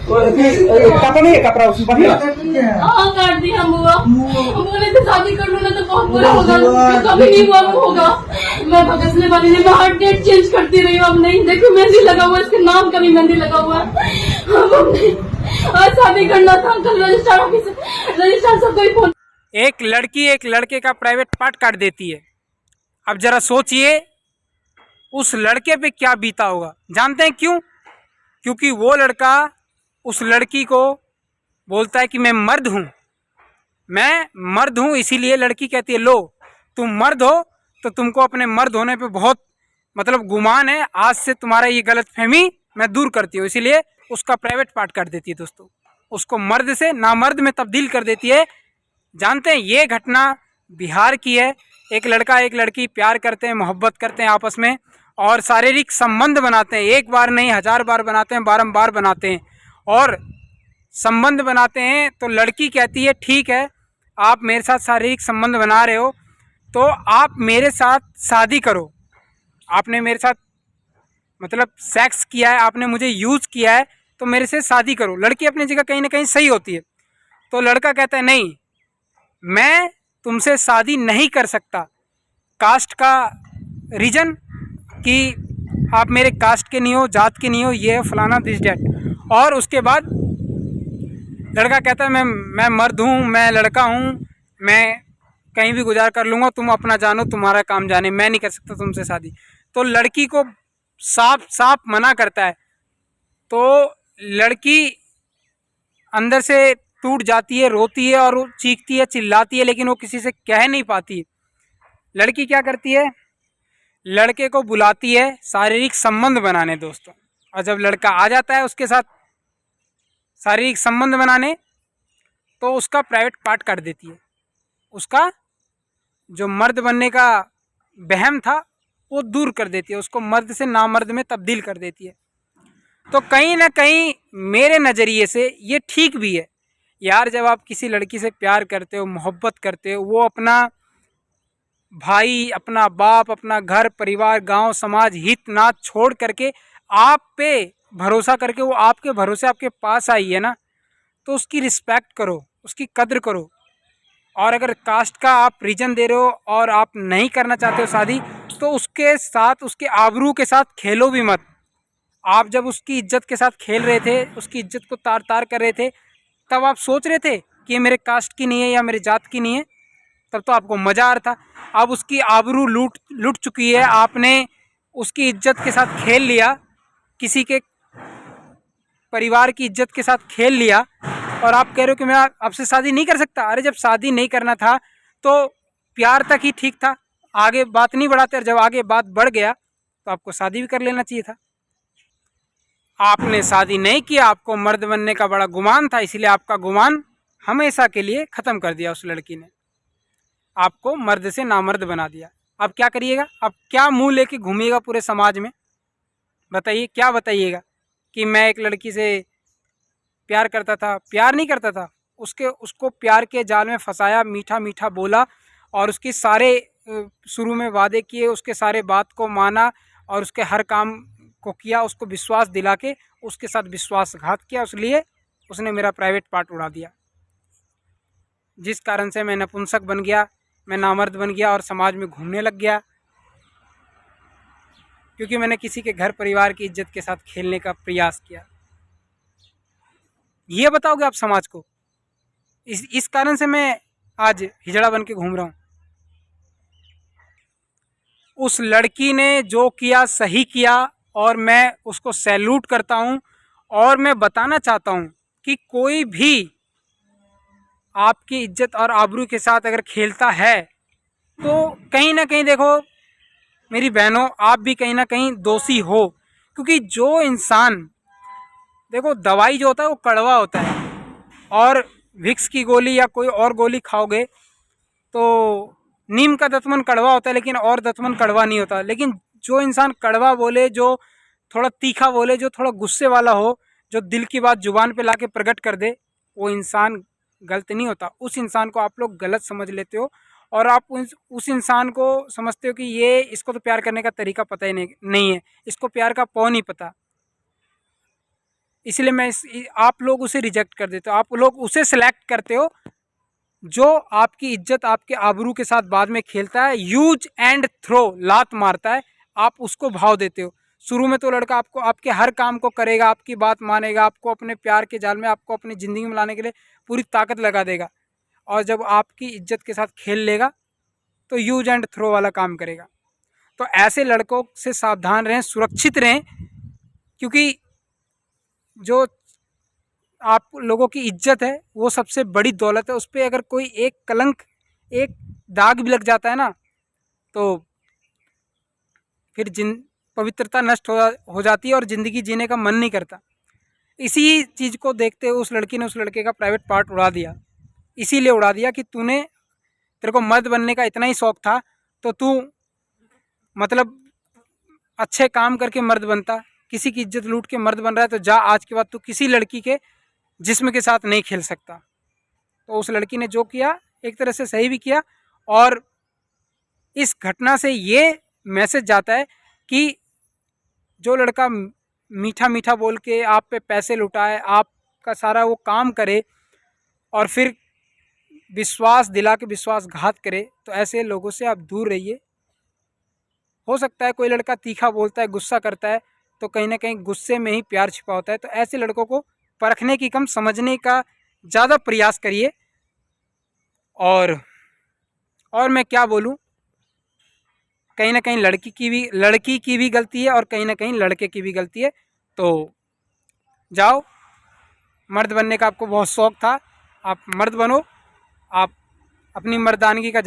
कपड़ा नहीं है, कपड़ा उसमें बांध दिया। हाँ काट दिया बुआ। बोले थे शादी कर लूँ ना तो बहुत बुरा होगा, कभी नहीं हुआ वो होगा। मैं भगसने वाली नहीं, मैं हर डेट चेंज करती रही हूँ। अब नहीं, देखो मेहंदी लगा हुआ है, इसके नाम का भी मेहंदी लगा हुआ है। आज शादी करना था, कल रजिस्ट्रार ऑफिस रजिस्ट्रार से कोई फोन। एक लड़की एक लड़के का प्राइवेट पार्ट काट देती है। अब जरा सोचिए उस लड़के पे क्या बीता होगा। जानते हैं क्यों? क्योंकि वो लड़का उस लड़की को बोलता है कि मैं मर्द हूँ, इसीलिए लड़की कहती है लो तुम मर्द हो तो तुमको अपने मर्द होने पे बहुत गुमान है, आज से तुम्हारा ये गलतफहमी मैं दूर करती हूँ, इसीलिए उसका प्राइवेट पार्ट काट देती है दोस्तों, उसको मर्द से नामर्द में तब्दील कर देती है। जानते हैं ये घटना बिहार की है। एक लड़का एक लड़की प्यार करते हैं, मोहब्बत करते हैं आपस में और शारीरिक संबंध बनाते हैं, एक बार नहीं 1000 बार बनाते हैं, बारंबार बनाते हैं और संबंध बनाते हैं। तो लड़की कहती है ठीक है आप मेरे साथ शारीरिक संबंध बना रहे हो तो आप मेरे साथ शादी करो, आपने मेरे साथ सेक्स किया है, आपने मुझे यूज़ किया है तो मेरे से शादी करो। लड़की अपनी जगह कहीं ना कहीं सही होती है। तो लड़का कहता है नहीं मैं तुमसे शादी नहीं कर सकता, कास्ट का रीज़न कि आप मेरे कास्ट के नहीं हो, जात के नहीं हो, ये फलाना दिस डेट। और उसके बाद लड़का कहता है मैं मर्द हूँ, मैं लड़का हूँ, मैं कहीं भी गुजार कर लूँगा, तुम अपना जानो तुम्हारा काम जाने, मैं नहीं कर सकता तुमसे शादी। तो लड़की को साफ साफ मना करता है। तो लड़की अंदर से टूट जाती है, रोती है और वो चीखती है, चिल्लाती है, लेकिन वो किसी से कह नहीं पाती। लड़की क्या करती है, लड़के को बुलाती है शारीरिक संबंध बनाने दोस्तों, और जब लड़का आ जाता है उसके साथ शारीरिक संबंध बनाने तो उसका प्राइवेट पार्ट काट देती है। उसका जो मर्द बनने का वहम था वो दूर कर देती है, उसको मर्द से नामर्द में तब्दील कर देती है। तो कहीं ना कहीं मेरे नज़रिए से ये ठीक भी है यार। जब आप किसी लड़की से प्यार करते हो, मोहब्बत करते हो, वो अपना भाई, अपना बाप, अपना घर परिवार, गांव, समाज, हित नात छोड़ करके आप पे भरोसा करके वो आपके भरोसे आपके पास आई है ना, तो उसकी रिस्पेक्ट करो, उसकी कद्र करो। और अगर कास्ट का आप रीज़न दे रहे हो और आप नहीं करना चाहते हो शादी, तो उसके साथ, उसके आबरू के साथ खेलो भी मत। आप जब उसकी इज्जत के साथ खेल रहे थे, उसकी इज्जत को तार तार कर रहे थे, तब आप सोच रहे थे कि ये मेरे कास्ट की नहीं है या मेरे जात की नहीं है, तब तो आपको मज़ा आ रहा था। अब उसकी आबरू लूट चुकी है, आपने उसकी इज्जत के साथ खेल लिया, किसी के परिवार की इज्जत के साथ खेल लिया और आप कह रहे हो कि मैं आपसे शादी नहीं कर सकता। अरे जब शादी नहीं करना था तो प्यार तक ही ठीक था, आगे बात नहीं बढ़ाते। और जब आगे बात बढ़ गया तो आपको शादी भी कर लेना चाहिए था। आपने शादी नहीं किया, आपको मर्द बनने का बड़ा गुमान था, इसलिए आपका गुमान हमेशा के लिए ख़त्म कर दिया उस लड़की ने, आपको मर्द से नामर्द बना दिया। अब क्या करिएगा? अब क्या मुंह लेके घूमिएगा पूरे समाज में? बताइए, क्या बताइएगा कि मैं एक लड़की से प्यार करता था? प्यार नहीं करता था, उसको प्यार के जाल में फंसाया, मीठा मीठा बोला और उसके सारे शुरू में वादे किए, उसके सारे बात को माना और उसके हर काम को किया, उसको विश्वास दिला के उसके साथ विश्वासघात किया, इसलिए उसने मेरा प्राइवेट पार्ट उड़ा दिया, जिस कारण से मैं नपुंसक बन गया, मैं नामर्द बन गया और समाज में घूमने लग गया, क्योंकि मैंने किसी के घर परिवार की इज्जत के साथ खेलने का प्रयास किया। ये बताओगे आप समाज को? इस कारण से मैं आज हिजड़ा बन के घूम रहा हूँ। उस लड़की ने जो किया सही किया और मैं उसको सैल्यूट करता हूँ। और मैं बताना चाहता हूँ कि कोई भी आपकी इज्जत और आबरू के साथ अगर खेलता है तो कहीं ना कहीं देखो मेरी बहनों, आप भी कहीं ना कहीं दोषी हो। क्योंकि जो इंसान, देखो दवाई जो होता है वो कड़वा होता है और विक्स की गोली या कोई और गोली खाओगे तो नीम का दतमन कड़वा होता है लेकिन और दतमन कड़वा नहीं होता। लेकिन जो इंसान कड़वा बोले, जो थोड़ा तीखा बोले, जो थोड़ा गुस्से वाला हो, जो दिल की बात जुबान पे लाके प्रकट कर दे, वो इंसान गलत नहीं होता। उस इंसान को आप लोग गलत समझ लेते हो और आप उस इंसान को समझते हो कि ये, इसको तो प्यार करने का तरीका पता ही नहीं है, इसको प्यार का पौ नहीं पता। इसलिए आप लोग उसे रिजेक्ट कर देते हो, आप लोग उसे सेलेक्ट करते हो जो आपकी इज्जत आपके आबरू के साथ बाद में खेलता है, यूज एंड थ्रो, लात मारता है, आप उसको भाव देते हो। शुरू में तो लड़का आपको आपके हर काम को करेगा, आपकी बात मानेगा, आपको अपने प्यार के जाल में, आपको अपनी ज़िंदगी में लाने के लिए पूरी ताकत लगा देगा, और जब आपकी इज्जत के साथ खेल लेगा तो यूज एंड थ्रो वाला काम करेगा। तो ऐसे लड़कों से सावधान रहें, सुरक्षित रहें, क्योंकि जो आप लोगों की इज्जत है वो सबसे बड़ी दौलत है। उस पर अगर कोई एक कलंक, एक दाग भी लग जाता है ना, तो फिर पवित्रता नष्ट हो जाती है और ज़िंदगी जीने का मन नहीं करता। इसी चीज़ को देखते हुए उस लड़की ने उस लड़के का प्राइवेट पार्ट उड़ा दिया, इसीलिए उड़ा दिया कि तेरे को मर्द बनने का इतना ही शौक था तो तू मतलब अच्छे काम करके मर्द बनता, किसी की इज्जत लूट के मर्द बन रहा है तो जा, आज के बाद तू किसी लड़की के जिस्म के साथ नहीं खेल सकता। तो उस लड़की ने जो किया एक तरह से सही भी किया, और इस घटना से ये मैसेज जाता है कि जो लड़का मीठा मीठा बोल के आप पे पैसे लुटाए, आपका सारा वो काम करे और फिर विश्वास दिला के विश्वासघात करे, तो ऐसे लोगों से आप दूर रहिए। हो सकता है कोई लड़का तीखा बोलता है, गुस्सा करता है, तो कहीं ना कहीं गुस्से में ही प्यार छिपा होता है। तो ऐसे लड़कों को परखने की कम समझने का ज़्यादा प्रयास करिए। और मैं क्या बोलूँ, कहीं ना कहीं लड़की की भी गलती है और कहीं ना कहीं लड़के की भी गलती है। तो जाओ, मर्द बनने का आपको बहुत शौक़ था, आप मर्द बनो, आप अपनी मर्दानगी का